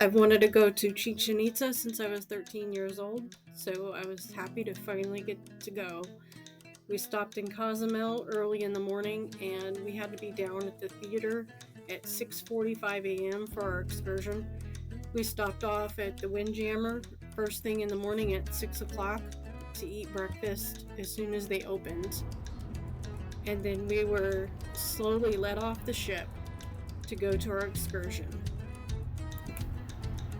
I've wanted to go to Chichen Itza since I was 13 years old, so I was happy to finally get to go. We stopped in Cozumel early in the morning, and we had to be down at the theater at 6:45 a.m. for our excursion. We stopped off at the Windjammer first thing in the morning at 6 o'clock to eat breakfast as soon as they opened. And then we were slowly let off the ship to go to our excursion.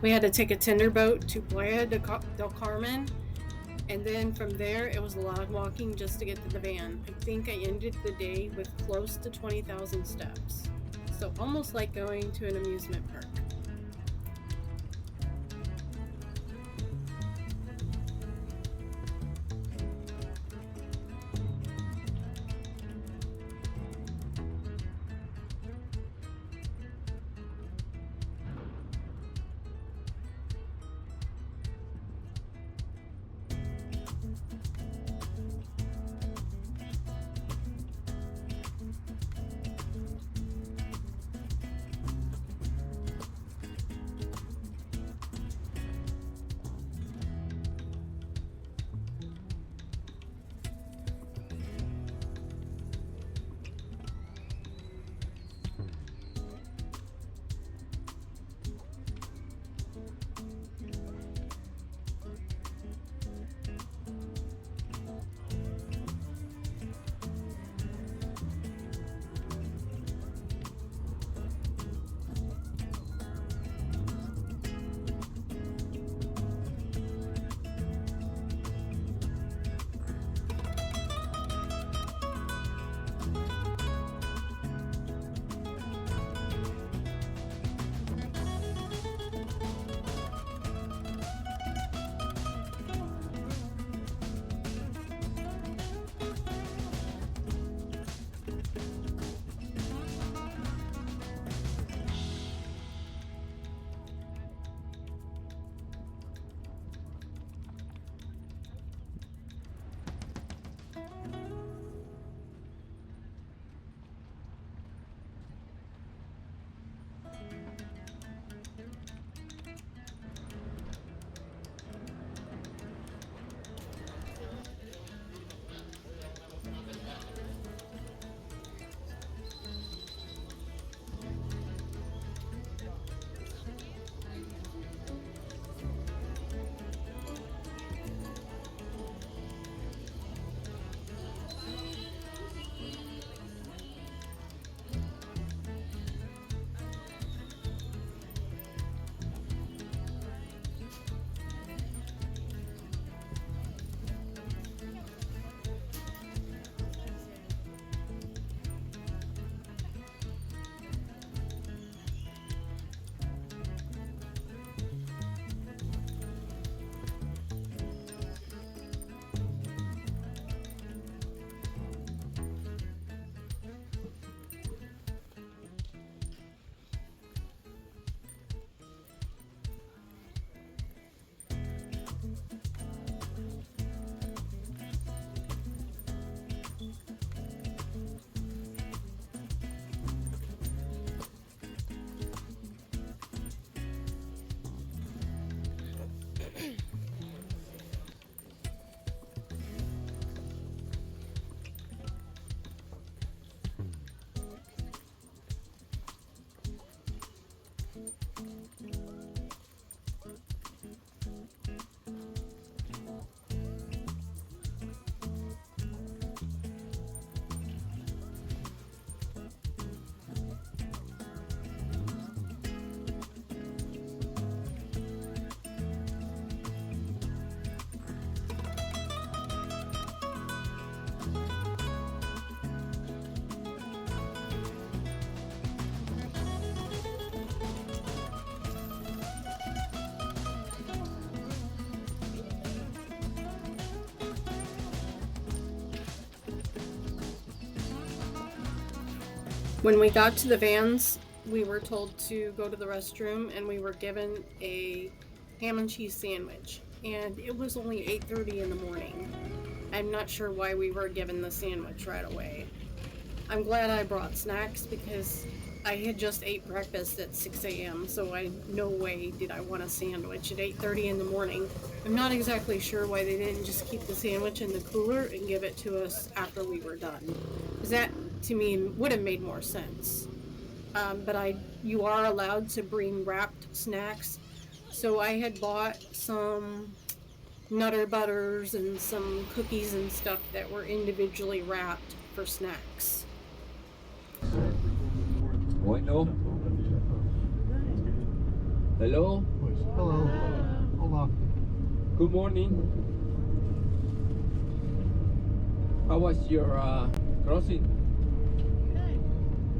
We had to take a tender boat to Playa del Carmen, and then from there it was a lot of walking just to get to the van. I think I ended the day with close to 20,000 steps. So almost like going to an amusement park. When we got to the vans, we were told to go to the restroom, and we were given a ham and cheese sandwich. And it was only 8:30 in the morning. I'm not sure why we were given the sandwich right away. I'm glad I brought snacks because I had just ate breakfast at 6 a.m., so no way did I want a sandwich at 8:30 in the morning. I'm not exactly sure why they didn't just keep the sandwich in the cooler and give it to us after we were done. Because that, to me, would have made more sense. But you are allowed to bring wrapped snacks. So I had bought some Nutter Butters and some cookies and stuff that were individually wrapped for snacks. Bueno. Hello. Hello. Hola. Good morning. How was your crossing?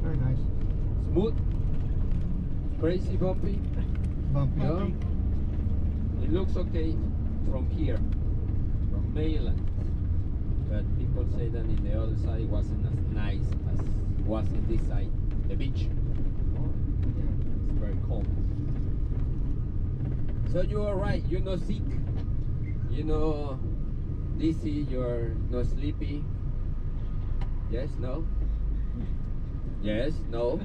Very nice. Smooth? Crazy bumpy? Bumpy. No? It looks okay from here, from Mayan. But people say that in the other side it wasn't as nice as it was in this side, the beach. It's very cold. So you are right, you're not sick, you're not dizzy, you're not sleepy. Yes, no? Yes, no?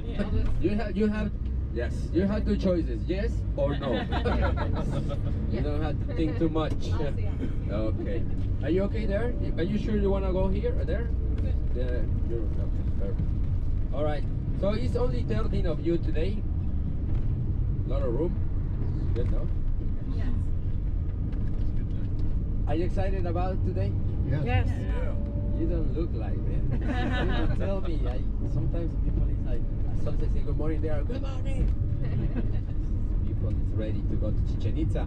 You have yes, you have two choices, yes or no. You don't have to think too much. Okay. Are you okay there? Are you sure you want to go here or there? Yeah, you're okay, perfect. Alright, so it's only 13 of you today. Lot of room. Good, no? Yes. Are you excited about today? Yes. Yes. You don't look like it. You don't tell me. Sometimes people is like, as soon as I say good morning, they are good morning. People is ready to go to Chichen Itza.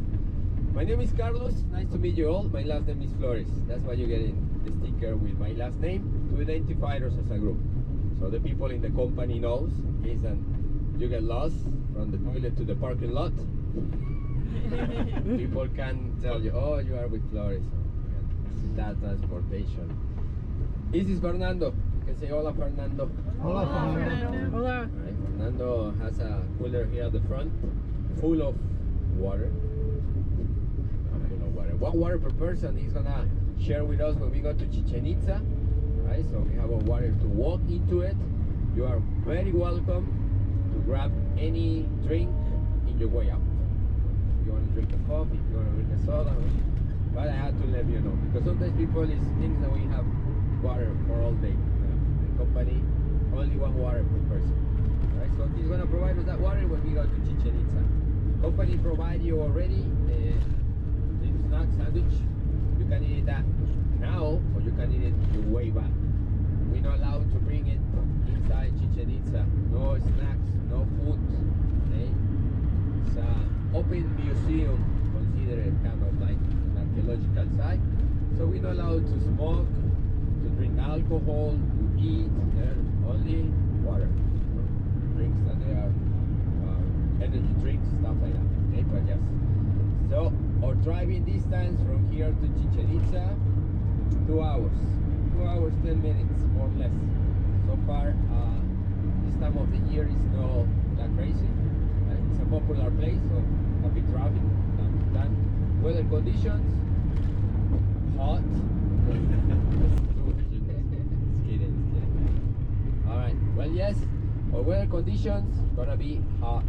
My name is Carlos. Nice to meet you all. My last name is Flores. That's why you get the sticker with my last name to identify us as a group. So the people in the company knows in case you get lost from the toilet to the parking lot. People can tell you, oh, you are with Flores. That transportation. This is Fernando. You can say hola, Fernando. Hola, Fernando. Hola. Right, Fernando has a cooler here at the front, full of water. Full of water. 1 water per person. He's gonna share with us when we go to Chichen Itza. Right, so we have a water to walk into it. You are very welcome to grab any drink in your way out. If you want to drink a coffee, if you want to drink a soda. But I had to let you know because sometimes people think that we have water for all day. The company only 1 water per person. Right, so he's gonna provide us that water when we go to Chichen Itza. Company provide you already a little snack sandwich. You can eat that now or you can eat it your way back. We're not allowed to bring it inside Chichen Itza. No snacks, no food. Okay? It's an open museum, considered kind of like an archaeological site. So we're not allowed to smoke, to drink alcohol, to eat. There's only water. Drinks that they are energy drinks, stuff like that. Okay, but yes. So our driving distance from here to Chichen Itza, 2 hours. 2 hours, 10 minutes, more or less. So far, this time of the year is not that crazy. It's a popular place, so happy traffic. Time. Weather conditions, hot. It's kidding. Alright, well yes, our weather conditions gonna be hot.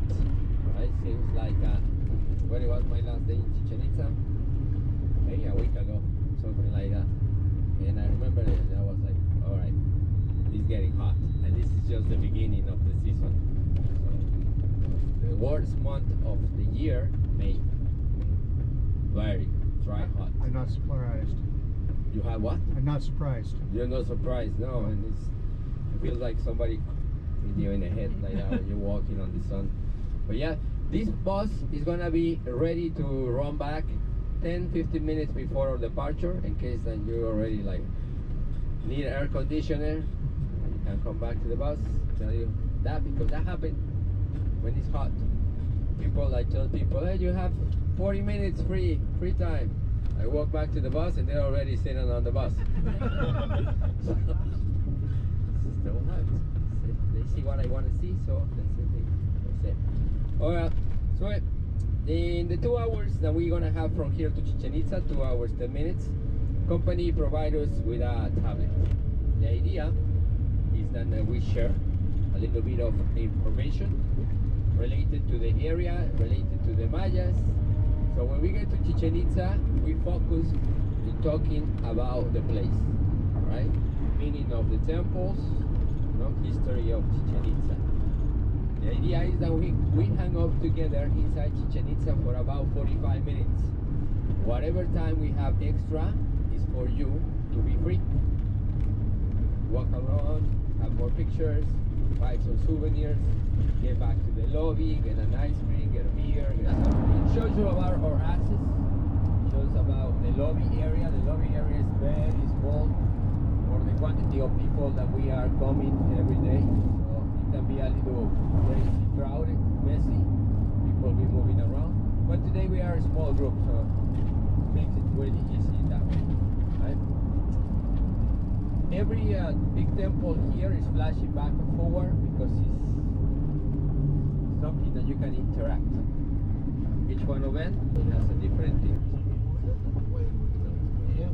Alright, seems like when it was my last day in Chichen Itza, maybe a week ago, something like that. And I remember it, and I was like, alright, it's getting hot. And this is just the beginning of the season. So, the worst month of the year, May. Very dry, hot. I'm not surprised. You have what? I'm not surprised. You're not surprised, no, and it feels like somebody hit you in the head like that when you're walking on the sun. But yeah, this bus is gonna be ready to run back 10-15 minutes before our departure in case that you already like need air conditioner. You can come back to the bus. Tell you that because that happened when it's hot. People like tell people, hey, you have 40 minutes free time. I walk back to the bus and they're already sitting on the bus. So, still hot. They see what I want to see, so that's it. Alright, so in the 2 hours that we're gonna have from here to Chichen Itza, 2 hours 10 minutes, company provide us with a tablet. The idea is that we share a little bit of information related to the area, related to the Mayas. So when we get to Chichen Itza, we focus in talking about the place, right? Meaning of the temples, history of Chichen Itza. The idea is that we hang out together inside Chichen Itza for about 45 minutes. Whatever time we have extra is for you to be free. Walk around, have more pictures, buy some souvenirs, get back to the lobby, get an ice cream, get a beer. It shows you about our access, shows about the lobby area. The lobby area is very small for the quantity of people that we are coming every day. So it can be a little crazy, crowded, messy, people be moving around. But today we are a small group, so it makes it really easy that way. Right? Every big temple here is flashing back and forward because it's something that you can interact. Each one of them has a different thing. Yeah.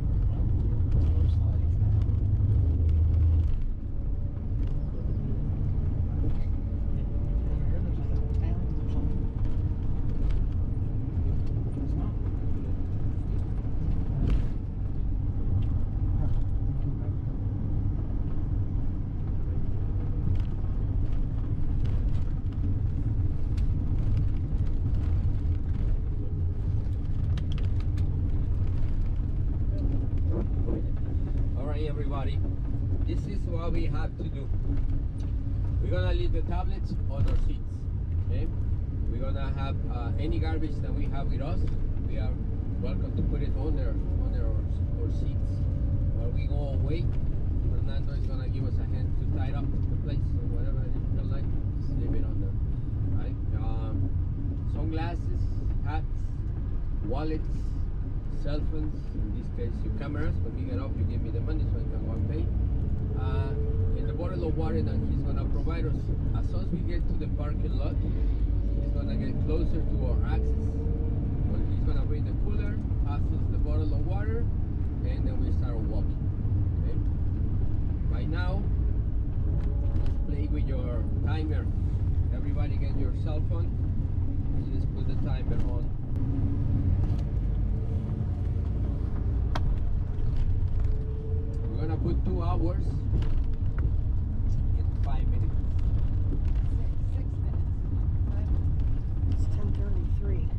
Everybody, this is what we have to do. We're gonna leave the tablets on our seats. Okay, we're gonna have any garbage that we have with us. We are welcome to put it on our seats. While we go away, Fernando is gonna give us a hand to tie up the place or whatever you feel like. Just leave it on there. Right? Sunglasses, hats, wallets, cell phones, in this case your cameras. When we get off, you give me the money so I can go and pay. And the bottle of water that he's going to provide us. As soon as we get to the parking lot, he's going to get closer to our access. But he's going to bring the cooler, pass us the bottle of water, and then we start walking. Okay? Right now, just play with your timer. Everybody get your cell phone and just put the timer on. We're gonna put 2 hours in 5 minutes. 6 minutes. 5 minutes. It's 10:33.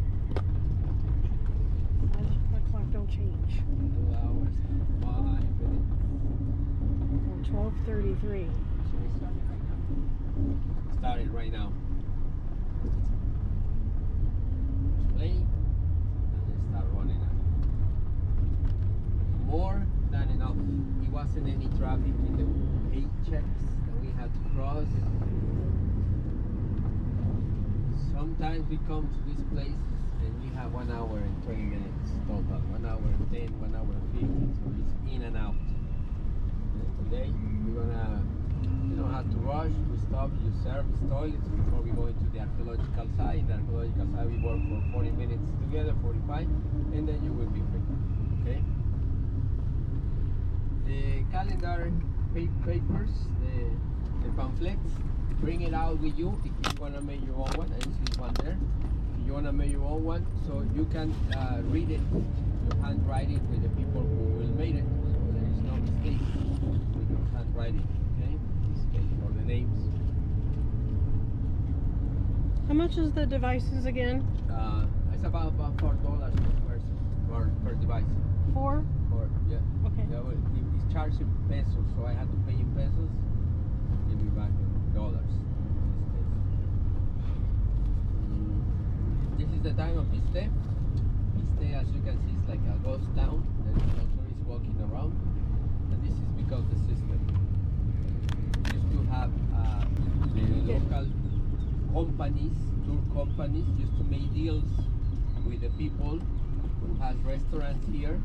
My clock don't change. 2 hours and 5 minutes. Or 12:33. Should we start it right now? Start it right now. Just play and then start running it. More than enough. It wasn't any traffic in the paychecks that we had to cross. Sometimes we come to this place and we have 1 hour and 20 minutes total. 1 hour and 10, 1 hour and 15, so it's in and out. And today we're gonna, you don't have to rush. We stop, you service toilets before we go into the archaeological site. In the archaeological site we work for 40 minutes together, 45, and then you will be free. Okay? The calendar papers, the pamphlets, bring it out with you if you want to make your own one. I see one there. If you want to make your own one, so you can read it, your handwriting with the people who will make it, so there is no mistake with your handwriting. Okay, in this case for the names. How much is the devices again? It's about $4 per person per device. 4? Or yeah. Okay. Yeah, well, it's charged in pesos, so I had to pay in pesos. Give me back in dollars. This is the time of Piste. Piste, as you can see, is like a ghost town. There is no tourists walking around, and this is because the system used to have the local companies, tour companies, used to make deals with the people who has restaurants here.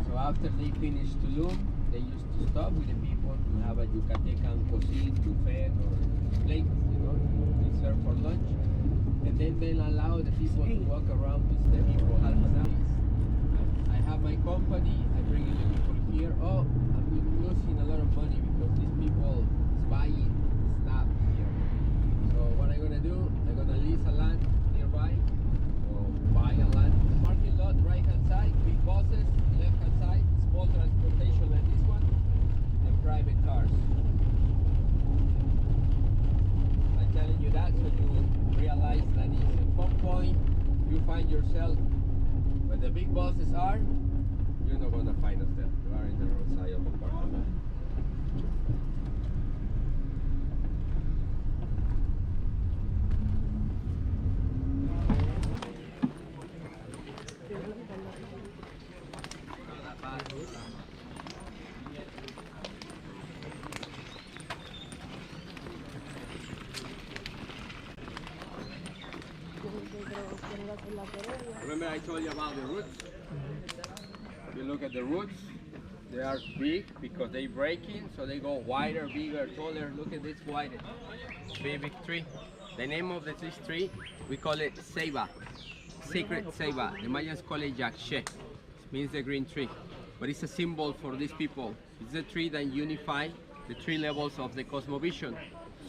So after they finished Tulum, they used to stop with the people to have a Yucatecan cuisine, buffet, or plate, they serve for lunch. And then they'll allow the people to walk around to the people half an hour. I have my company, I bring in the people here. Oh, I'm losing a lot of money because these people is buying stuff here. gonna do, they're gonna lease a land nearby or buy a land. The parking lot, right hand side, big buses, left hand side, small transportation like this one, and private cars. I'm telling you that so you realize that if at some point you find yourself where the big buses are, you're not gonna find us there. You are in the wrong side of the parking lot. Remember I told you about the roots? If you look at the roots, they are big because they break in, so they go wider, bigger, taller. Look at this wide, big tree. The name of this tree, we call it ceiba, sacred ceiba. The Mayans call it yakshe, it means the green tree. But it's a symbol for these people. It's the tree that unifies the three levels of the cosmovision.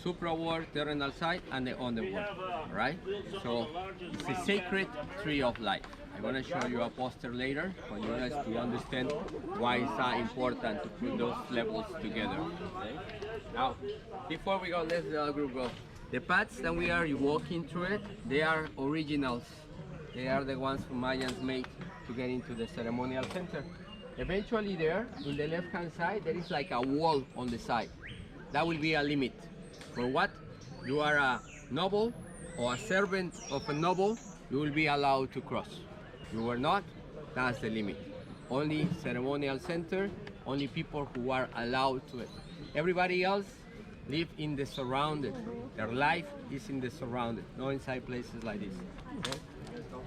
Supraworld, terrenal side, and the underworld, right? So it's a sacred tree of life. I'm gonna show you a poster later for you guys to understand why it's so important to put those levels together. Okay? Now, before we go, let's the group go. The paths that we are walking through it, they are originals. They are the ones Mayans made to get into the ceremonial center. Eventually there, in the left-hand side, there is like a wall on the side. That will be a limit. For what? You are a noble or a servant of a noble, you will be allowed to cross. You are not, that's the limit. Only ceremonial center, only people who are allowed to it. Everybody else live in the surrounded. Their life is in the surrounded, not inside places like this. Okay? Let's go.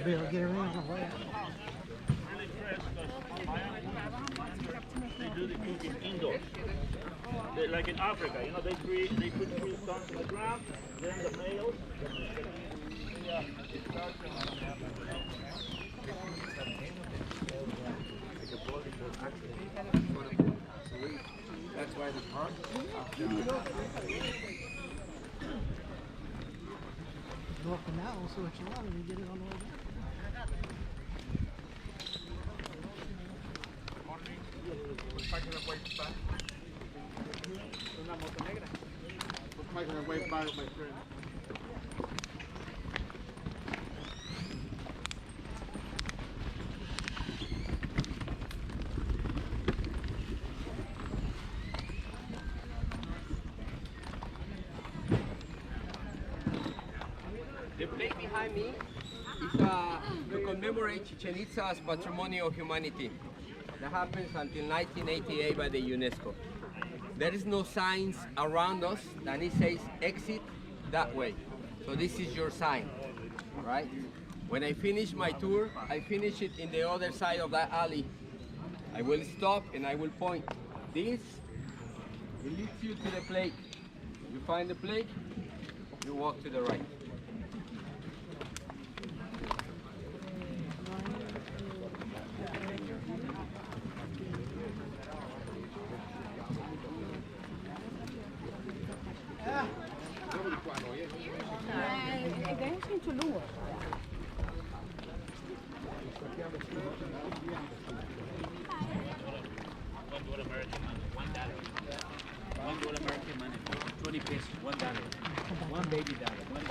Barely get around the way. They do the cooking indoors. Like in Africa, you know, they put 3 stones on the ground, then the males. That's why the park. Go up the mountain, see what you want, and you get it on the way down. Making our way by with my friend. The plate behind me is to commemorate Chichen Itza as Patrimonio of Humanity. That happens until 1988 by the UNESCO. There is no signs around us and it says exit that way. So this is your sign, right? When I finish my tour, I finish it in the other side of that alley. I will stop and I will point. This, it leads you to the plate. You find the plate, you walk to the right. $1 American money, $1. $1 American money, 20 pesos, $1. One baby dollar, $1.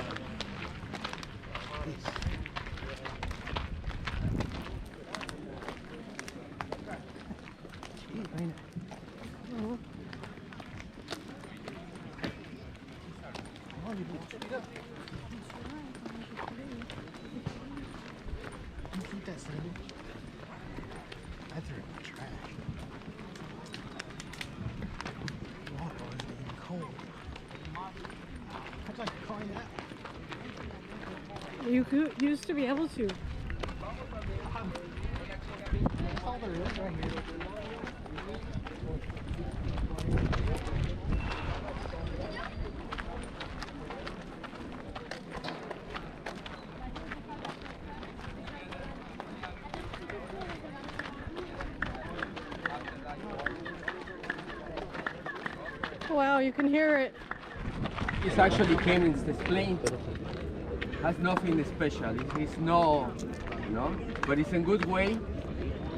I threw it in the trash. Water was getting cold. How'd I find that? You used to be able to. That's all there is right here. Wow, you can hear it. It's actually Kevin's plane. Has nothing special. It's no, you know, but it's a good way.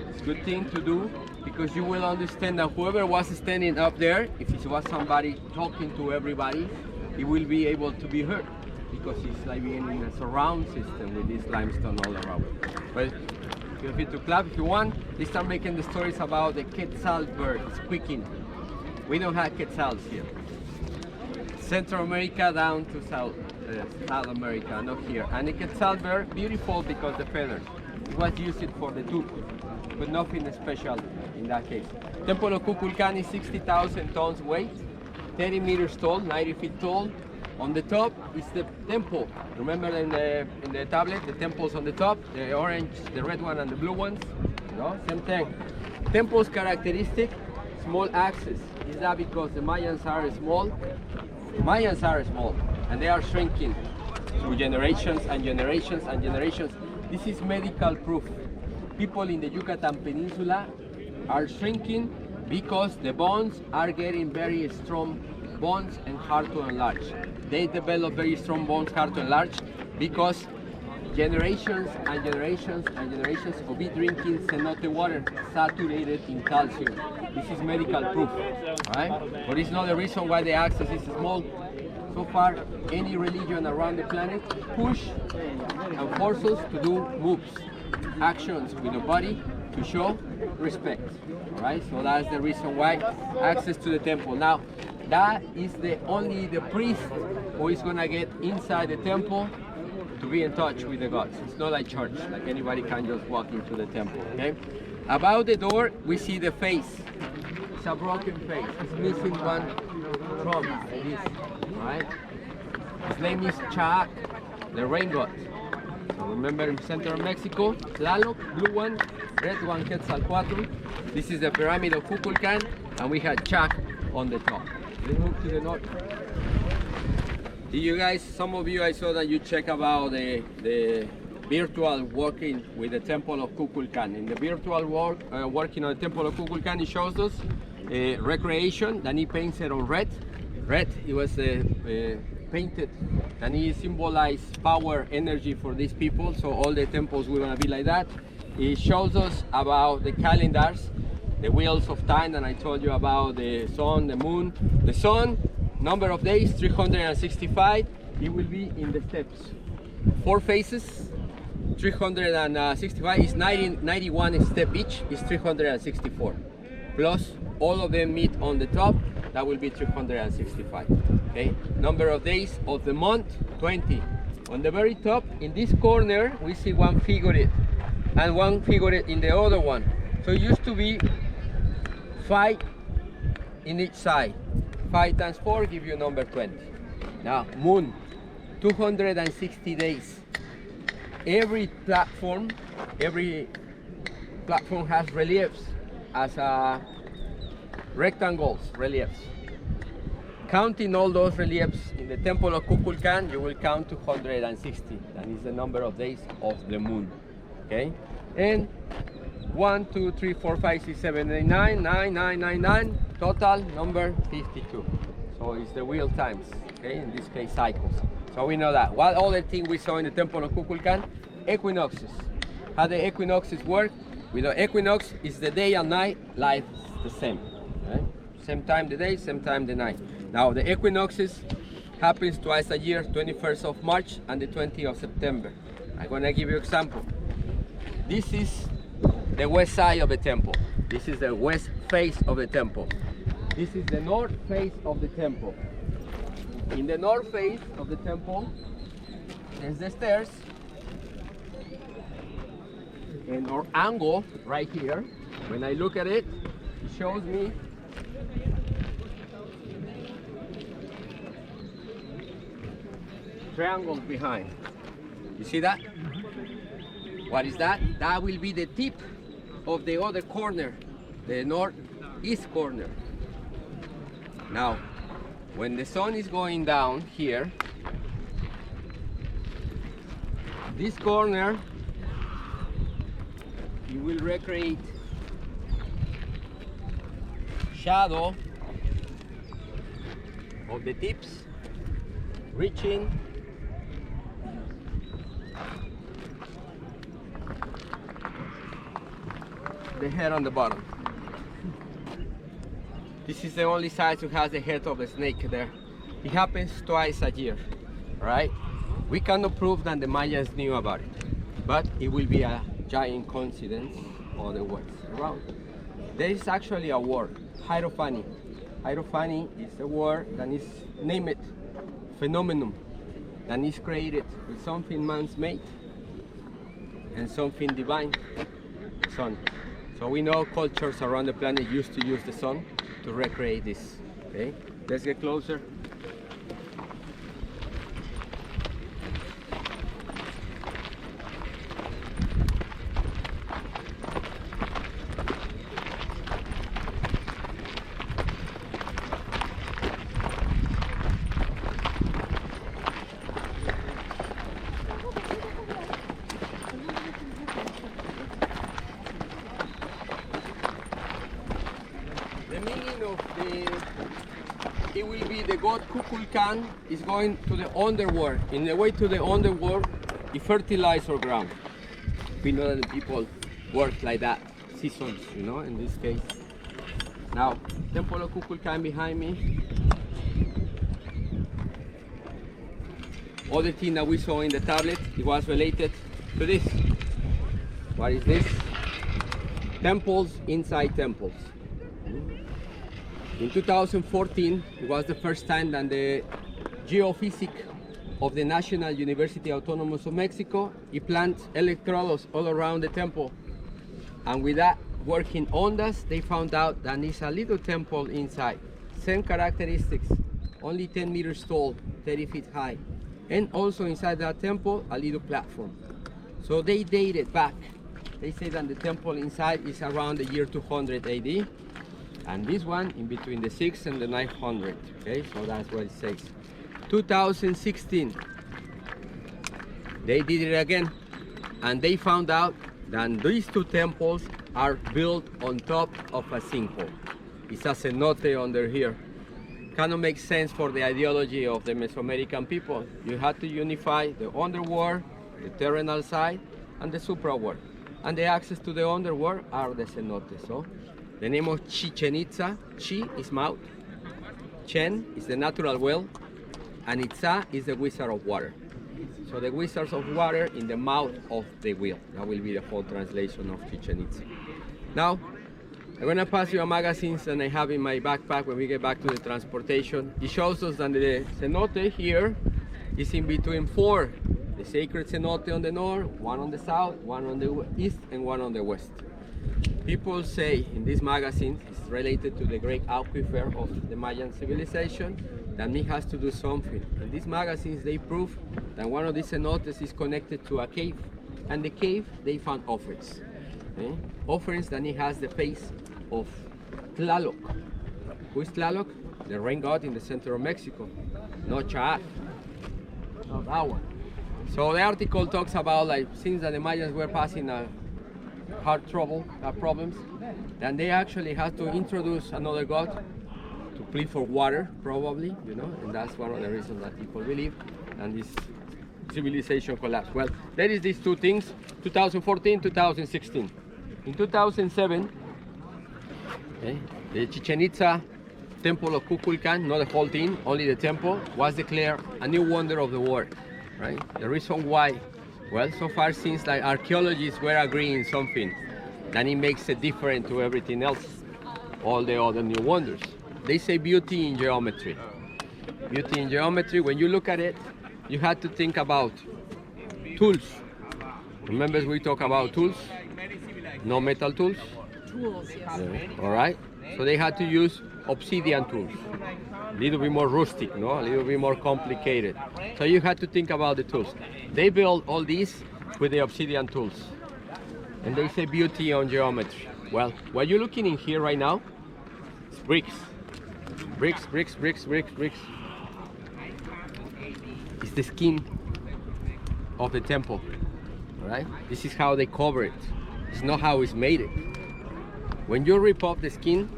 It's a good thing to do because you will understand that whoever was standing up there, if it was somebody talking to everybody, he will be able to be heard because it's like being in a surround system with this limestone all around. But feel free to clap if you want. They start making the stories about the quetzal bird squeaking. We don't have quetzals here. Central America down to South America, not here. And the quetzal bird, beautiful because the feathers. It was used for the tooth, but nothing special in that case. Temple of Kukulkan is 60,000 tons weight, 30 meters tall, 90 feet tall. On the top is the temple. Remember in the tablet, the temples on the top, the orange, the red one, and the blue ones. You know, same thing. Temple's characteristic, small axis. Is that because the Mayans are small? Mayans are small, and they are shrinking through generations and generations and generations. This is medical proof. People in the Yucatan Peninsula are shrinking because the bones are getting very strong bones and hard to enlarge. They develop very strong bones, hard to enlarge, because generations and generations and generations of it drinking cenote water saturated in calcium. This is medical proof, right? But it's not the reason why the axis is small. So far, any religion around the planet push and force us to do moves, actions with the body to show respect. All right, so that's the reason why access to the temple. Now, that is only the priest who is gonna get inside the temple to be in touch with the gods. It's not like church, like anybody can just walk into the temple, okay? About the door, we see the face. It's a broken face. It's missing one trunk, like this, all right? His name is Chaak, the rain god. So remember in central Mexico, Tlaloc, blue one, red one, Quetzalcoatl. This is the pyramid of Kukulkan, and we had Chaak on the top. Let's move to the north. Did you guys, some of you, I saw that you check about the virtual walking with the Temple of Kukulkan. In the virtual working on the Temple of Kukulkan, it shows us recreation. Then he paints it on red. Red, it was painted, and he symbolized power, energy for these people. So all the temples will gonna be like that. It shows us about the calendars, the wheels of time, and I told you about the sun, the moon. The sun, number of days, 365. It will be in the steps. 4 phases, 365 is 91 step each, is 364. Plus all of them meet on the top, that will be 365. Okay, number of days of the month, 20. On the very top, in this corner, we see one figure and one figure in the other one. So it used to be 5 in each side. 5 times 4 give you number 20. Now, moon, 260 days. Every platform has reliefs as rectangles, reliefs. Counting all those reliefs in the Temple of Kukulkan, you will count 260. That is the number of days of the moon. Okay? And 1, 2, 3, 4, 5, 6, 7, 8, 9, 9, 9, 9, 9, total number 52. So it's the wheel times, okay? In this case, cycles. So we know that. What other thing we saw in the Temple of Kukulkan? Equinoxes. How the equinoxes work? With the equinox, is the day and night, life is the same. Okay? Same time the day, same time the night. Now the equinoxes happens twice a year, 21st of March and the 20th of September. I'm gonna give you an example. This is the west side of the temple. This is the west face of the temple. This is the north face of the temple. In the north face of the temple, there's the stairs. And our angle right here, when I look at it, it shows me triangles behind. You see that? What is that? That will be the tip of the other corner, the northeast corner. Now, when the sun is going down here, this corner, it will recreate shadow of the tips, reaching the head on the bottom. This is the only site who has the head of a snake there. It happens twice a year, right? We cannot prove that the Mayans knew about it, but it will be a giant coincidence on the words around. There is actually a word, hierophany. Hierophany is a word that is named phenomenon, that is created with something man's made and something divine, sun. So we know cultures around the planet used to use the sun to recreate this. Okay, let's get closer. It will be the god Kukulkan is going to the underworld. In the way to the underworld, he fertilizes our ground. We know that the people work like that, seasons, you know, in this case. Now, Temple of Kukulkan behind me. Other thing that we saw in the tablet, it was related to this. What is this? Temples inside temples. In 2014, it was the first time that the geophysics of the National University Autonomous of Mexico, he planted electrodes all around the temple. And with that working ondas, they found out that there's a little temple inside. Same characteristics, only 10 meters tall, 30 feet high. And also inside that temple, a little platform. So they dated back. They say that the temple inside is around the year 200 AD. And this one in between the 6 and the 900. Okay, so that's what it says. 2016, they did it again, and they found out that these two temples are built on top of a sinkhole. It's a cenote under here. Cannot make sense for the ideology of the Mesoamerican people. You had to unify the underworld, the terrenal side, and the supraworld. And the access to the underworld are the cenotes. So the name of Chichen Itza, Chi is mouth, Chen is the natural well, and Itza is the wizard of water. So the wizards of water in the mouth of the wheel. That will be the whole translation of Chichen Itza. Now, I'm gonna pass you a magazine that I have in my backpack when we get back to the transportation. It shows us that the cenote here is in between four. The sacred cenote on the north, one on the south, one on the east, and one on the west. People say in this magazine, it's related to the great aquifer of the Mayan civilization, that it has to do something. In these magazines, they prove that one of these cenotes is connected to a cave, and the cave, they found offerings. Okay? Offerings that it has the face of Tlaloc. Who is Tlaloc? The rain god in the center of Mexico, not Chaat, not that one. So the article talks about, like, since that the Mayans were passing hard problems, then they actually had to introduce another god to plead for water, probably, you know, and that's one of the reasons that people believe, and this civilization collapsed. Well, there is these two things, 2014, 2016. In 2007, okay, the Chichen Itza temple of Kukulkan, not the whole thing, only the temple, was declared a new wonder of the world, right? The reason why, well, so far since like archaeologists were agreeing something, then it makes it different to everything else, all the other new wonders. They say beauty in geometry. Beauty in geometry, when you look at it, you had to think about tools. Remember we talk about tools? No metal tools? Tools, yes. Yeah. All right, so they had to use obsidian tools. A little bit more rustic, no? A little bit more complicated. So you had to think about the tools. They built all these with the obsidian tools. And they say beauty on geometry. Well, what you're looking in here right now is bricks. Bricks, bricks, bricks, bricks, bricks. It's the skin of the temple, right? This is how they cover it. It's not how it's made it. When you rip off the skin,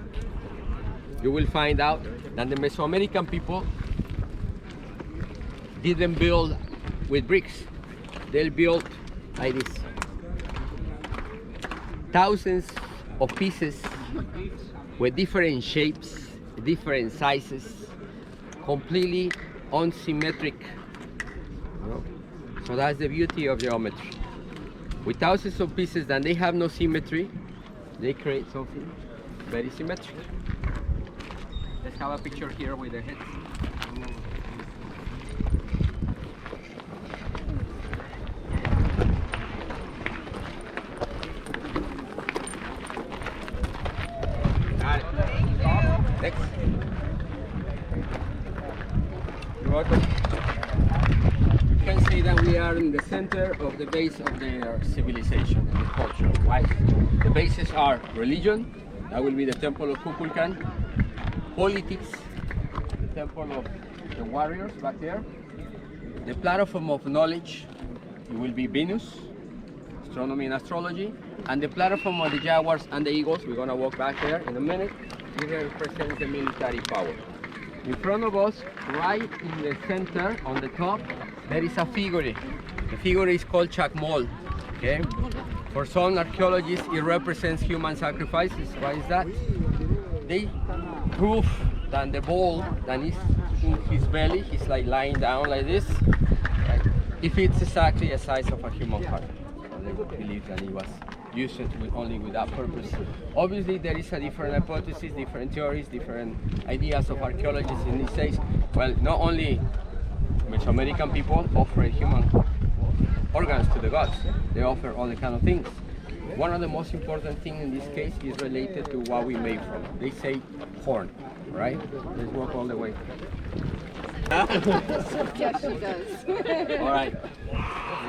you will find out that the Mesoamerican people didn't build with bricks. They built like this. Thousands of pieces with different shapes, different sizes, completely unsymmetric. You know? So that's the beauty of geometry. With thousands of pieces that they have no symmetry, they create something very symmetric. Let's have a picture here with the heads. Next. You're welcome. You can say that we are in the center of the base of their civilization, the culture. Why? The bases are religion, that will be the temple of Kukulkan, politics, the temple of the warriors back there, the platform of knowledge, it will be Venus, astronomy and astrology, and the platform of the jaguars and the eagles, we're going to walk back there in a minute. Here represents the military power. In front of us, right in the center, on the top, there is a figure. The figure is called Chacmol. Okay? For some archaeologists, it represents human sacrifices. Why is that? They prove that the ball that is in his belly, he's like lying down like this, right? It fits exactly the size of a human heart. They believe that it was used only with that purpose. Obviously, there is a different hypothesis, different theories, different ideas of archaeologists. And it says, well, not only Mesoamerican people offer human organs to the gods, they offer all the kind of things. One of the most important things in this case is related to what we made from. They say horn, right? Let's walk all the way. Yes, she does. All right.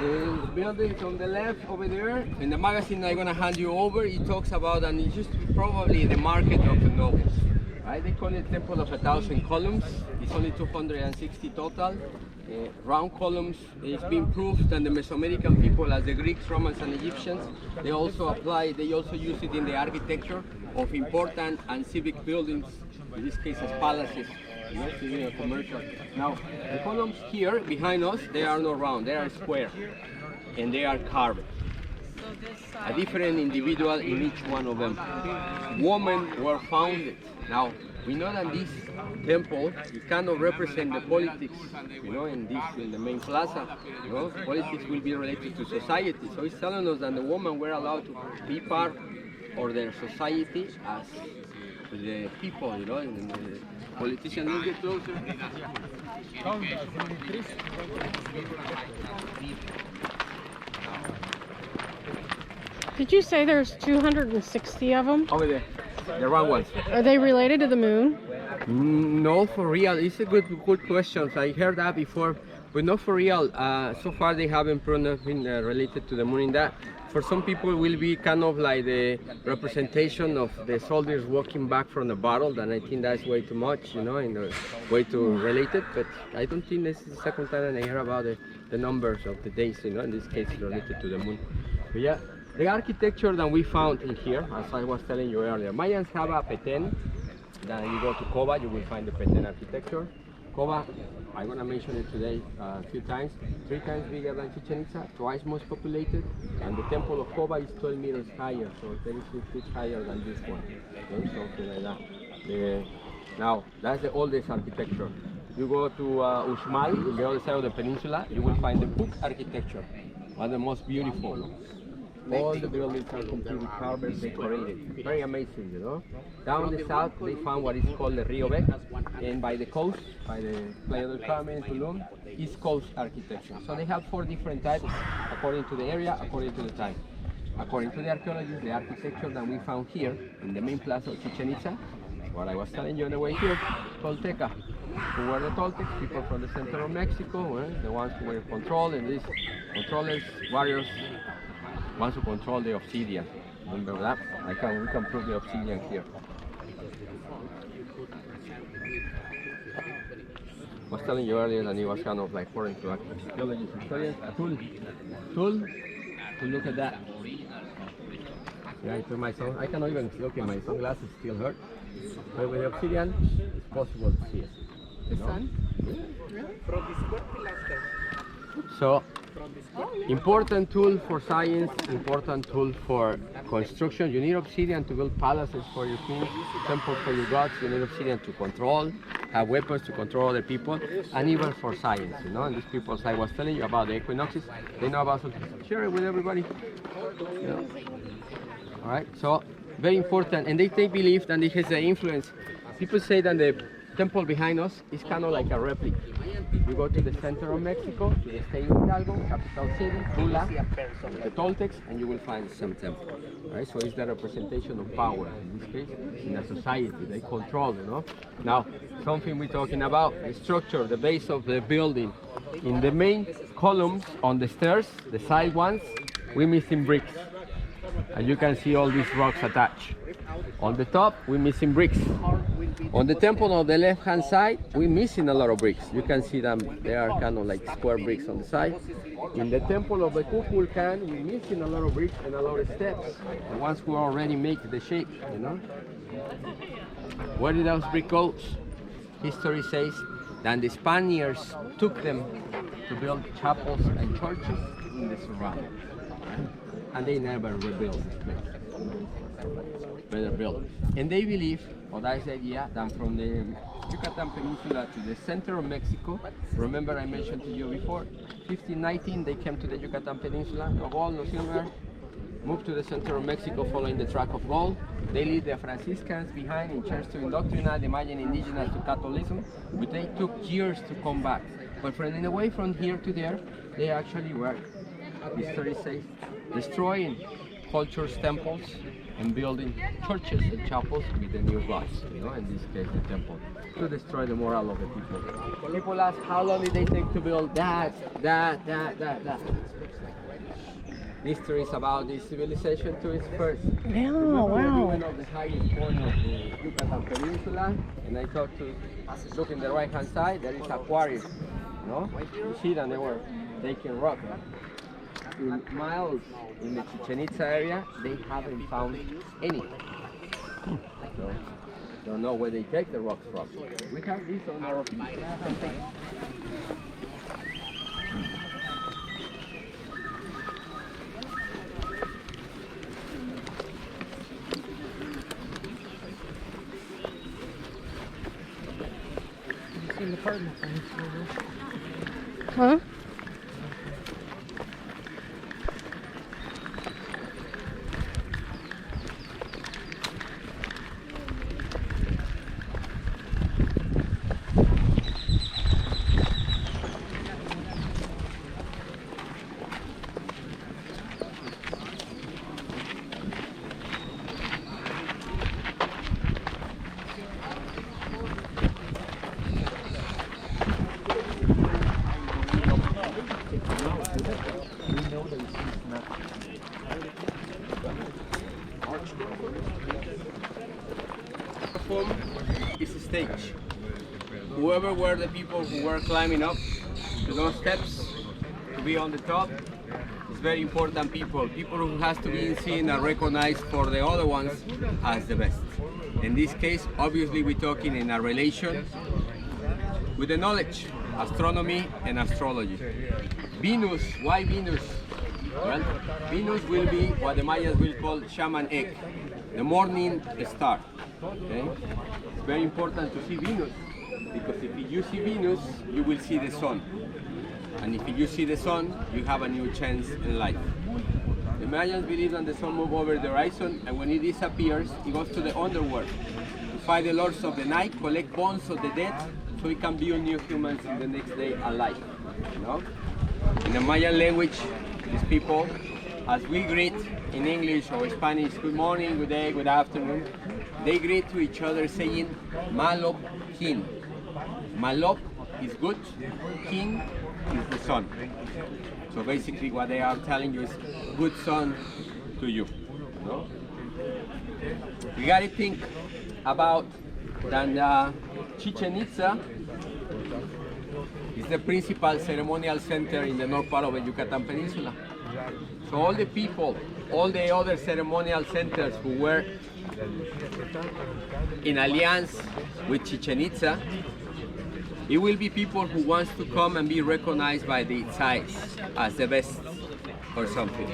The building on the left over there, in the magazine I'm gonna hand you over, it talks about, and it's just probably the market of the nobles. Right? They call it Temple of 1,000 columns. It's only 260 total. Round columns. It's been proved that the Mesoamerican people, as the Greeks, Romans, and Egyptians, they also use it in the architecture of important and civic buildings. In this case, as palaces. Civil or commercial. Now, the columns here behind us, they are not round, they are square, and they are carved. A different individual in each one of them. Women were founded. Now, we know that this temple, it cannot represent the politics, in the main plaza. Politics will be related to society. So it's telling us that the women were allowed to be part of their society as the people, and the politicians will get closer. Did you say there's 260 of them? Over there, the round ones. Are they related to the moon? No, for real. It's a good question. I heard that before, but not for real. So far, they haven't been related to the moon in that. For some people, will be kind of like the representation of the soldiers walking back from the battle, and I think that's way too much, in a way too related. But I don't think this is the second time I hear about the numbers of the days, in this case related to the moon. But yeah, the architecture that we found in here, as I was telling you earlier, Mayans have a Petén. Then you go to Coba, you will find the Petén architecture. Coba, I'm going to mention it today a few times, 3 times bigger than Chichen Itza, twice most populated, and the temple of Coba is 12 meters higher, so 36 feet higher than this one, something like that. Now, that's the oldest architecture. You go to Uxmal, on the other side of the peninsula, you will find the Puc architecture, one of the most beautiful. All the buildings are completely carved and decorated. Very amazing, Down the south, they found what is called the Rio Bec, and by the coast, by the Playa Del Carmen, Tulum, East Coast architecture. So they have 4 different types, according to the area, according to the time. According to the archaeologists, the architecture that we found here, in the main plaza of Chichen Itza, what I was telling you on the way here, Tolteca. Who were the Toltecs? People from the center of Mexico, the ones who were in control, and these controllers, warriors, ones who control the obsidian. Remember that? We can prove the obsidian here. I was telling you earlier that it was kind of like foreign to archaeologists, historians. A tool to look at that. Yeah, I cannot even look at my sunglasses, still hurt. But with the obsidian, it's possible to see it. The No? sun? So, important tool for science, important tool for construction. You need obsidian to build palaces for your kings, temples for your gods. You need obsidian to control, have weapons to control other people, and even for science, you know. And these people, I was telling you about the equinoxes, they know about something. Share it with everybody. You know. All right, so very important, and they believe that it has an influence. People say that the temple behind us is kind of like a replica. You go to the center of Mexico, to the state of Hidalgo, capital city, Tula, the Toltecs, and you will find some temple. Right? So it's the representation of power, in this case, in a society. They control, you know. Now, something we're talking about, the structure, the base of the building. In the main columns on the stairs, the side ones, we're missing bricks. And you can see all these rocks attached. On the top, we're missing bricks. On the temple on the left-hand side, we're missing a lot of bricks. You can see them, they are kind of like square bricks on the side. In the temple of the Kukulkan, we're missing a lot of bricks and a lot of steps. The ones who already make the shape, you know. Where did those bricks go? History says that the Spaniards took them to build chapels and churches in the surroundings. Right? And they never rebuilt this place. Better built. And they believe, or that's the idea, that from the Yucatan Peninsula to the center of Mexico, remember I mentioned to you before, 1519 they came to the Yucatan Peninsula, no gold, no silver, moved to the center of Mexico following the track of gold. They leave the Franciscans behind in church to indoctrinate the Mayan indigenous to Catholicism, but they took years to come back. But from in a way from here to there, they actually were, history says, destroying cultures, temples, and building churches and chapels with the new gods, you know, in this case the temple, to destroy the morale of the people. People ask how long did they take to build that. Mysteries about this civilization to its first. Yeah, Wow. wow. Of the highest point of the Yucatan Peninsula, and I talked to, look in the right hand side, there is a quarry, you know? You see that they were taking rock. In miles in the Chichen Itza area, they haven't found any. So, don't know where they take the rocks from. We have this on our You've seen the cardinal things. Huh? is a stage. Whoever were the people who were climbing up to those steps to be on the top is very important people. People who has to be seen and recognized for the other ones as the best. In this case, obviously we're talking in a relation with the knowledge, astronomy and astrology. Venus, why Venus? Well, Venus will be what the Mayans will call shaman egg, the morning star. Okay? It's very important to see Venus, because if you see Venus, you will see the sun. And if you see the sun, you have a new chance in life. The Mayans believe that the sun moves over the horizon, and when it disappears, it goes to the underworld to fight the lords of the night, collect bones of the dead, so it can build new humans in the next day alive. You know? In the Mayan language, these people, as we greet in English or Spanish, good morning, good day, good afternoon, they greet to each other saying, Malop Kin. Malop is good, Kin is the sun. So basically what they are telling you is, good sun to you. No? You gotta think about that Chichen Itza is the principal ceremonial center in the north part of the Yucatan Peninsula. So all the people, all the other ceremonial centers who were in alliance with Chichen Itza It will be people who wants to come and be recognized by the size as the best or something.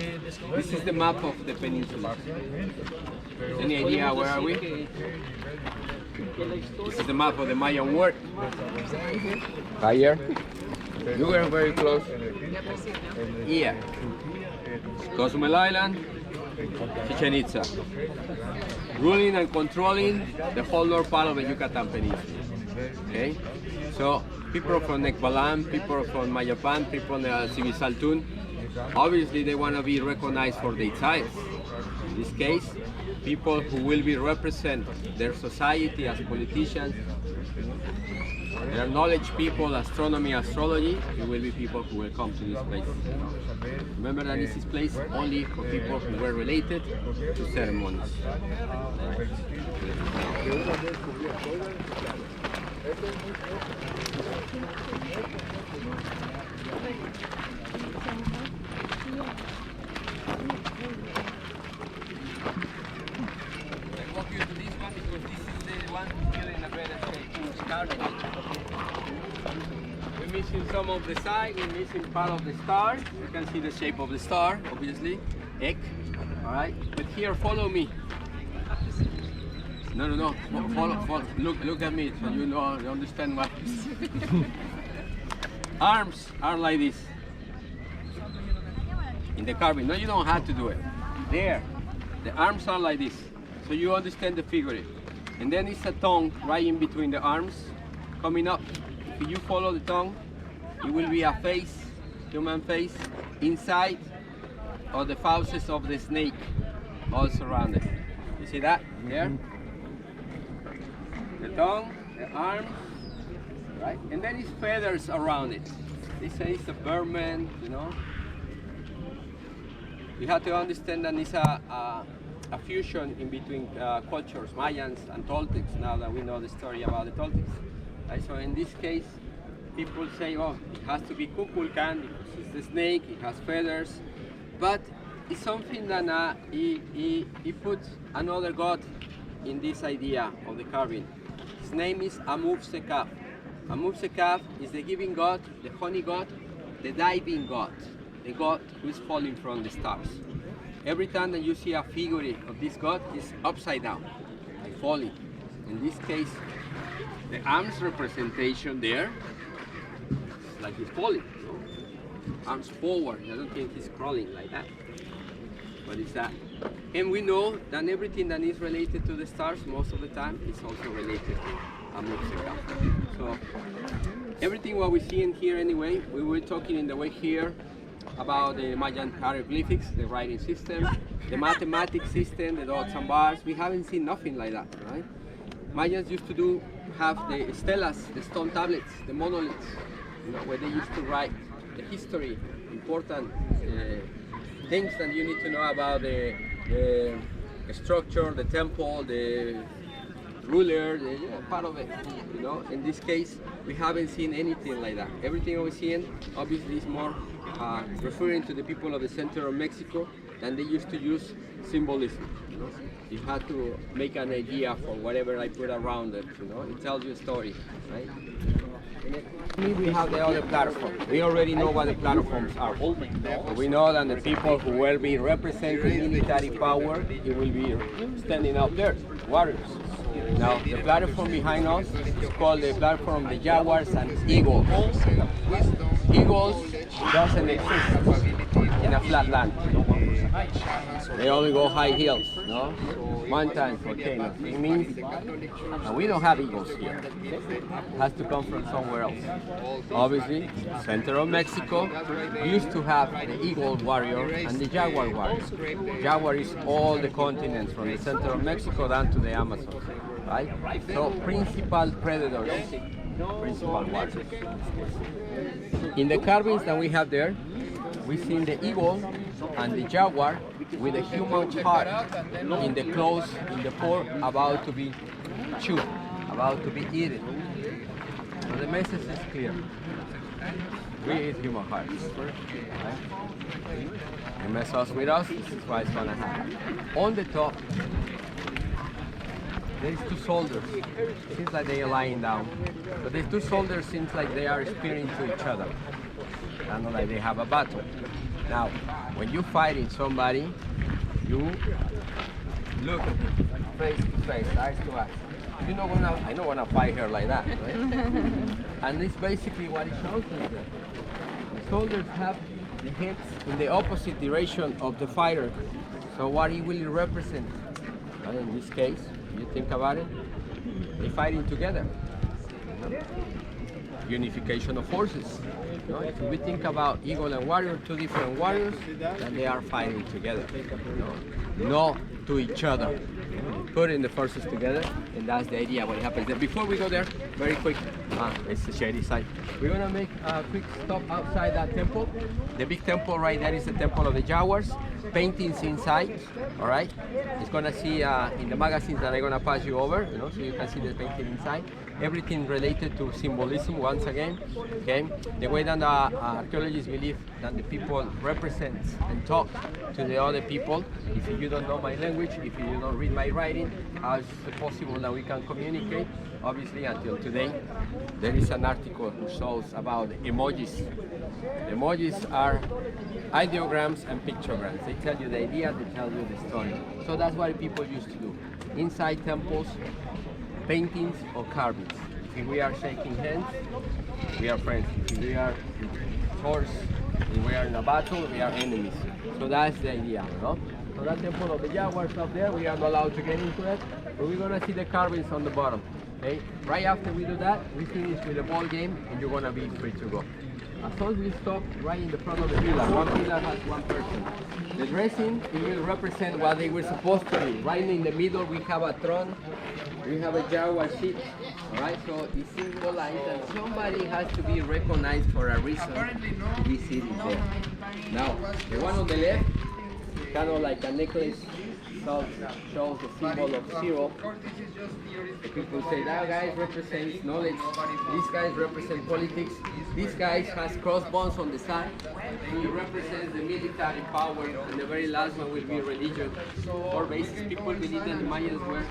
This is the map of the peninsula. Any idea where are we? This is the map of the Mayan world. Right here. You were very close. Here. Cozumel Island, Chichen Itza. Ruling and controlling the whole north part of the Yucatan Peninsula. Okay? So people from Nekbalan, people from Mayapan, people from Civisaltun, obviously they want to be recognized for their size. In this case, people who will be represent their society as politicians, their knowledge people, astronomy, astrology, it will be people who will come to this place. Remember that this is place only for people who were related to ceremonies. We're missing some of the side, we're missing part of the star. You can see the shape of the star, obviously. Egg. Alright? But here, follow me. No. Follow. Look at me so you understand what. Arms are like this. In the carving. No, you don't have to do it. There. The arms are like this. So you understand the figure. And then it's a tongue right in between the arms coming up. If you follow the tongue, it will be a face, human face, inside of the fauces of the snake, all surrounded. You see that there? The tongue, the arms, right? And then it's feathers around it. This is a Burman, you know. You have to understand that it's a fusion in between cultures, Mayans and Toltecs, now that we know the story about the Toltecs. Right? So in this case, people say, oh, it has to be Kukulkan because it's the snake, it has feathers, but it's something that he put another god in this idea of the carving. His name is Amuf-Sekaf. Amuf-Sekaf is the giving god, the honey god, the diving god, the god who is falling from the stars. Every time that you see a figure of this god, it's upside down, like falling. In this case, the arms representation there, it's like he's falling. You know? Arms forward. I don't think he's crawling like that. But it's that. And we know that everything that is related to the stars, most of the time, is also related to Amuk-Sekaf. So everything what we see in here anyway, we were talking in the way here about the Mayan hieroglyphics, the writing system, the mathematics system, the dots and bars. We haven't seen nothing like that, right? Mayans used to have the stelas, the stone tablets, the monoliths, you know, where they used to write the history, important things that you need to know about the structure, the temple, the ruler, part of it. You know, in this case, we haven't seen anything like that. Everything we're seeing, obviously, is more referring to the people of the center of Mexico, than they used to use symbolism. You know? You had to make an idea for whatever I put around it. You know, it tells you a story, right? We have the other platform. We already know what the platforms are. So we know that the people who will be representing military power, it will be standing out there, warriors. Now, the platform behind us is called the platform of the jaguars and eagles. Eagles doesn't exist in a flat land. They only go high hills, no? Mountains, volcanoes. It means we don't have eagles here. It has to come from somewhere else. Obviously, center of Mexico, we used to have the eagle warrior and the jaguar warrior. Jaguar is all the continents from the center of Mexico down to the Amazon, right? So principal predators, principal warriors. In the carvings that we have there, we've seen the eagle and the jaguar with a human heart in the clothes, in the paw, about to be chewed, about to be eaten. So the message is clear. We eat human hearts. Right? You mess us with us, this is what it's gonna happen. On the top, There's two soldiers. Seems like they are lying down. But these two soldiers seems like they are spearing to each other. I know like they have a battle. Now, when you fighting somebody, you look at them face to face, eyes to eyes. I don't wanna fight her like that, right? And it's basically what it shows us there. The soldiers have the heads in the opposite direction of the fighter. So what it will represent? And in this case, you think about it, they're fighting together. Unification of forces. If we think about eagle and warrior, two different warriors, then they are fighting together. No to each other. Putting the forces together, and that's the idea what happens there. Before we go there, very quick, it's the shady side. We're gonna make a quick stop outside that temple. The big temple right there is the temple of the jaguars. Paintings inside, all right? It's gonna see in the magazines that I'm gonna pass you over, so you can see the painting inside. Everything related to symbolism once again, okay? The way that the archaeologists believe that the people represent and talk to the other people. If you don't know my language, if you don't read my writing, how is it possible that we can communicate? Obviously, until today, there is an article which shows about emojis. Emojis are ideograms and pictograms. They tell you the idea, they tell you the story. So that's what people used to do. Inside temples, paintings or carvings. If we are shaking hands, we are friends. If we are horse, if we are in a battle, we are enemies. So that's the idea, no? So that temple of the jaguars up there, we are not allowed to get into it, but we're gonna see the carvings on the bottom. Okay? Right after we do that, we finish with the ball game and you're gonna be free to go. As long as we stop right in the front of the pillar, one pillar has one person. The dressing, it will represent what they were supposed to be. Right in the middle, we have a throne, we have a jaguar seat. All right, so it symbolizes that somebody has to be recognized for a reason to be sitting there. Now, the one on the left, kind of like a necklace, shows the symbol of zero. The people say that guy represents knowledge, these guys represent politics, these guys has crossbones on the side, he represents the military power, and the very last one will be religion. Four bases. People believe that the Mayans were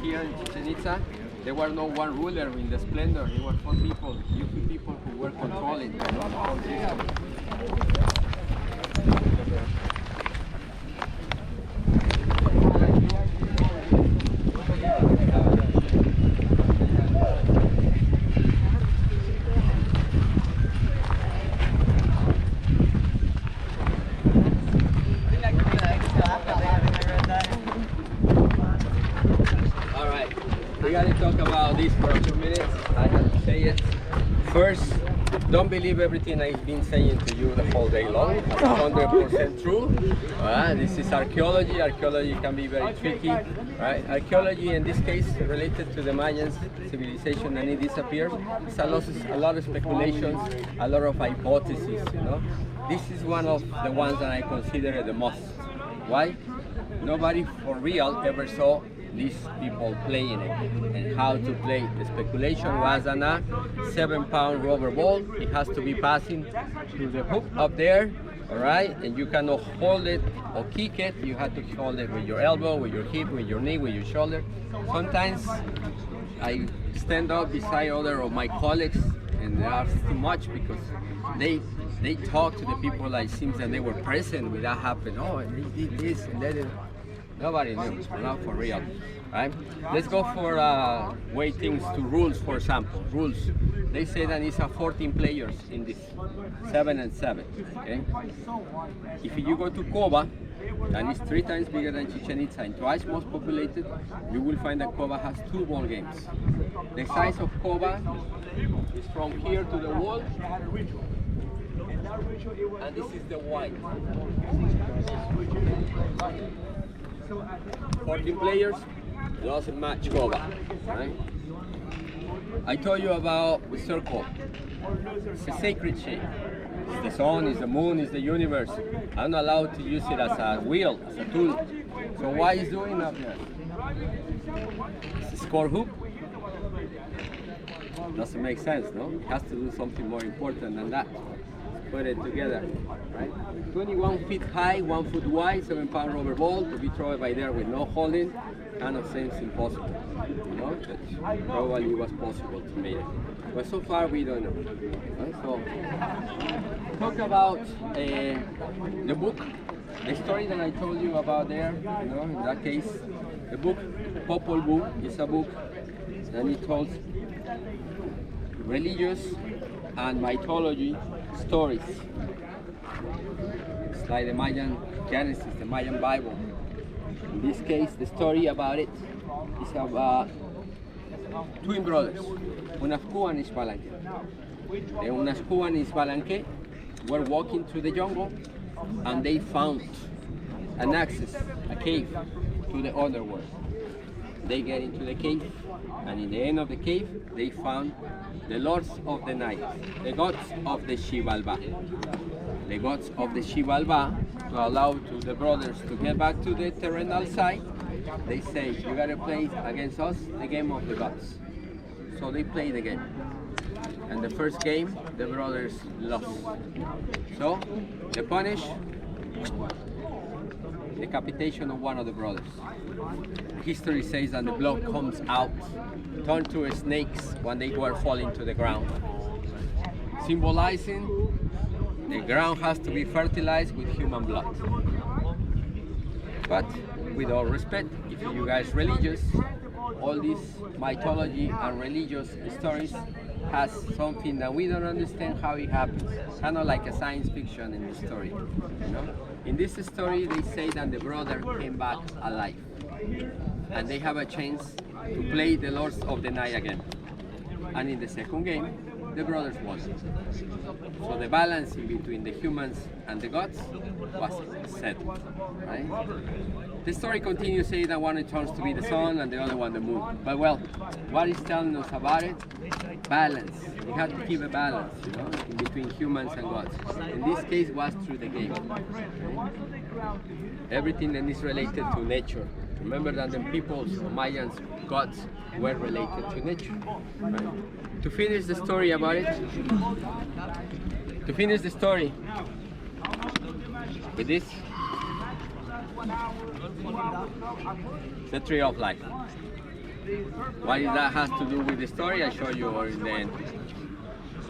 here in Chichen Itza. There were no one ruler in the splendor, there were four people, people who were controlling the whole system. First, don't believe everything I've been saying to you the whole day long. It's 100% true. This is archaeology. Archaeology can be very tricky. Right? Archaeology, in this case, related to the Mayan civilization, and it disappears. It's a lot of speculations, a lot of hypotheses. This is one of the ones that I consider the most. Why? Nobody for real ever saw these people playing it and how to play. The speculation was on a 7-pound rubber ball. It has to be passing through the hoop up there, all right? And you cannot hold it or kick it. You have to hold it with your elbow, with your hip, with your knee, with your shoulder. Sometimes I stand up beside other of my colleagues and they are too much because they talk to the people like it seems that they were present when that happened. Oh, and they did this and that. Nobody knew, not for real, right? Let's go for way things to rules, for example. Rules. They say that it's 14 players in this, 7 and 7, okay? If you go to Coba, and it's 3 times bigger than Chichen Itza and twice most populated, you will find that Coba has 2 ball games. The size of Coba is from here to the wall, and this is the white. 14 players, doesn't match Coba, right? I told you about the circle. It's a sacred shape. It's the sun, it's the moon, it's the universe. I'm not allowed to use it as a wheel, as a tool. So why is doing up there? It's a score hoop. Doesn't make sense, no? It has to do something more important than that. Put it together, right? 21 feet high, 1 foot wide, 7-pound rubber ball to be thrown by there with no holding. kind of seems impossible, you know, that probably it was possible to make it. But so far we don't know. Right? So, talk about the book, the story that I told you about there, you know, in that case, the book Popol Vuh is a book that it tells religious and mythology stories. It's like the Mayan Genesis, the Mayan Bible. In this case, the story about it is about twin brothers, Unascu and Isbalanque. The Unascu and Isbalanque were walking through the jungle and they found an access, a cave, to the other world. They get into the cave, and in the end of the cave, they found the lords of the night, the gods of the Xibalbá. The gods of the Xibalbá, to allow to the brothers to get back to the terrenal side, they say, you gotta play against us the game of the gods. So they play the game. And the first game, the brothers lost. So, they punish decapitation of one of the brothers. History says that the blood comes out, turned to snakes when they were falling to the ground, symbolizing the ground has to be fertilized with human blood. But with all respect, if you guys religious, all this mythology and religious stories has something that we don't understand how it happens. Kind of like a science fiction in the story. You know? In this story, they say that the brother came back alive, and they have a chance to play the Lords of the Night again. And in the second game, the brothers won. So the balance in between the humans and the gods was set. Right? The story continues saying that one turns to be the sun and the other one the moon. But well, what is telling us about it? Balance. You have to keep a balance, you know, in between humans and gods. In this case, was through the game. Everything that is related to nature. Remember that the peoples, Mayans, gods were related to nature. Right? To finish the story about it, with this, the tree of life. What that has to do with the story, I show you in the end.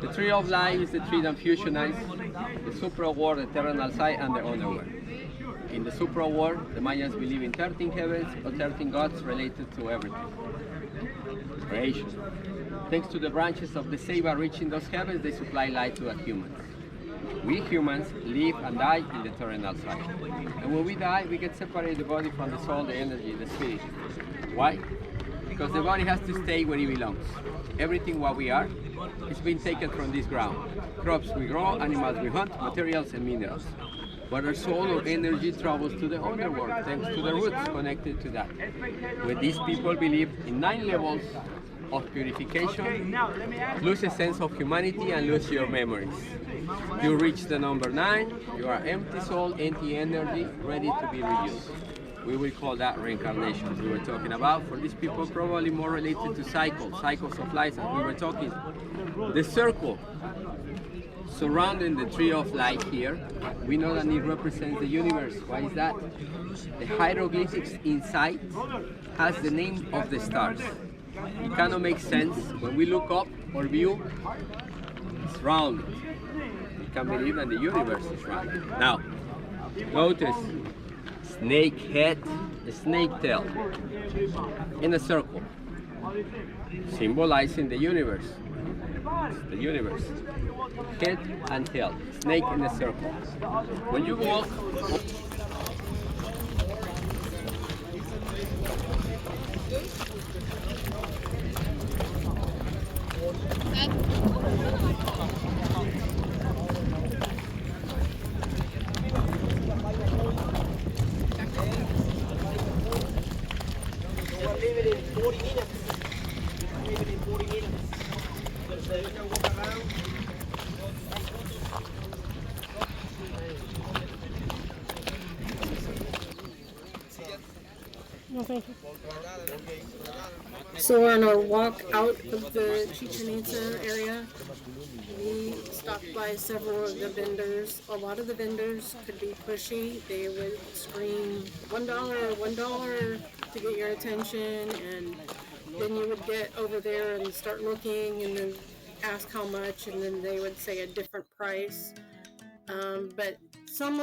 The tree of life is the tree that fusionizes the supra world, the terrenal side, and the underworld. In the supra world, the Mayans believe in 13 heavens or 13 gods related to everything. Creation. Thanks to the branches of the ceiba reaching those heavens, they supply light to the humans. We humans live and die in the terrenal side. And when we die, we get separated the body from the soul, the energy, the spirit. Why? Because the body has to stay where it belongs. Everything what we are is being taken from this ground. Crops we grow, animals we hunt, materials and minerals. But our soul or energy travels to the underworld thanks to the roots connected to that. Where these people believe in 9 levels of purification, lose a sense of humanity and lose your memories. You reach the number 9, you are empty soul, empty energy, ready to be reused. We will call that reincarnation. We were talking about, for these people, probably more related to cycles of life, as we were talking. The circle surrounding the tree of life here, we know that it represents the universe. Why is that? The hieroglyphics inside has the name of the stars. It cannot make sense. When we look up or view, it's round. You can believe that the universe is round. Now, notice snake head, snake tail in a circle, symbolizing the universe. The universe. Head and tail, snake in a circle. When you walk, No, thank you. So on our walk out of the Chichen Itza area, we stopped by several of the vendors. A lot of the vendors could be pushy. They would scream $1, $1, to get your attention, and then you would get over there and start looking and then ask how much, and then they would say a different price. But some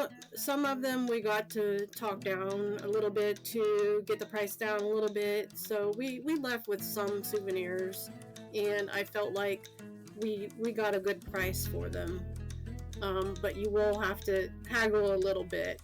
of them we got to talk down a little bit to get the price down a little bit. So we left with some souvenirs, and I felt like we got a good price for them. But you will have to haggle a little bit.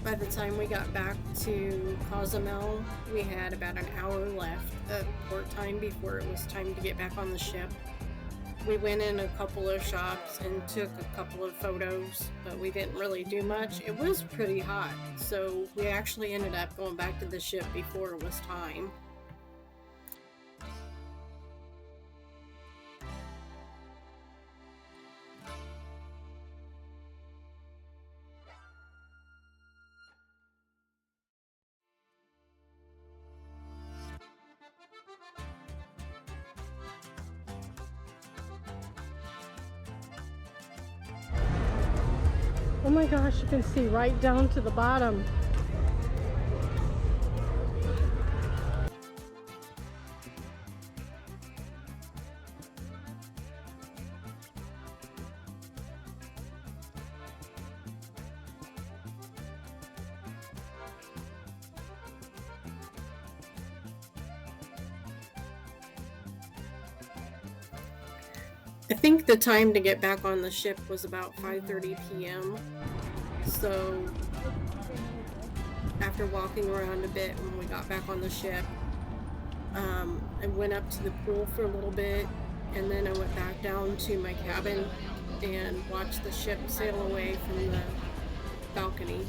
By the time we got back to Cozumel, we had about an hour left of port time before it was time to get back on the ship. We went in a couple of shops and took a couple of photos, but we didn't really do much. It was pretty hot, so we actually ended up going back to the ship before it was time. Oh my gosh, you can see right down to the bottom. I think the time to get back on the ship was about 5:30 p.m. So after walking around a bit when we got back on the ship, I went up to the pool for a little bit, and then I went back down to my cabin and watched the ship sail away from the balcony.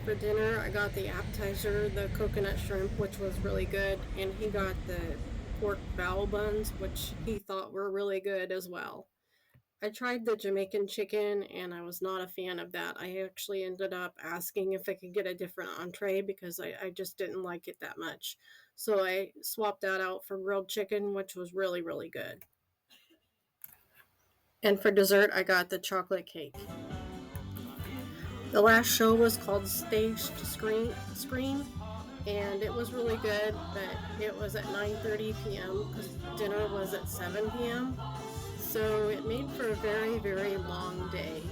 For dinner, I got the appetizer, the coconut shrimp, which was really good, and he got the pork bowel buns, which he thought were really good as well. I tried the Jamaican chicken and I was not a fan of that. I actually ended up asking if I could get a different entree because I just didn't like it that much. So I swapped that out for grilled chicken, which was really, really good. And for dessert, I got the chocolate cake. The last show was called Staged Screen, and it was really good, but it was at 9:30 p.m. because dinner was at 7 p.m. So it made for a very, very long day.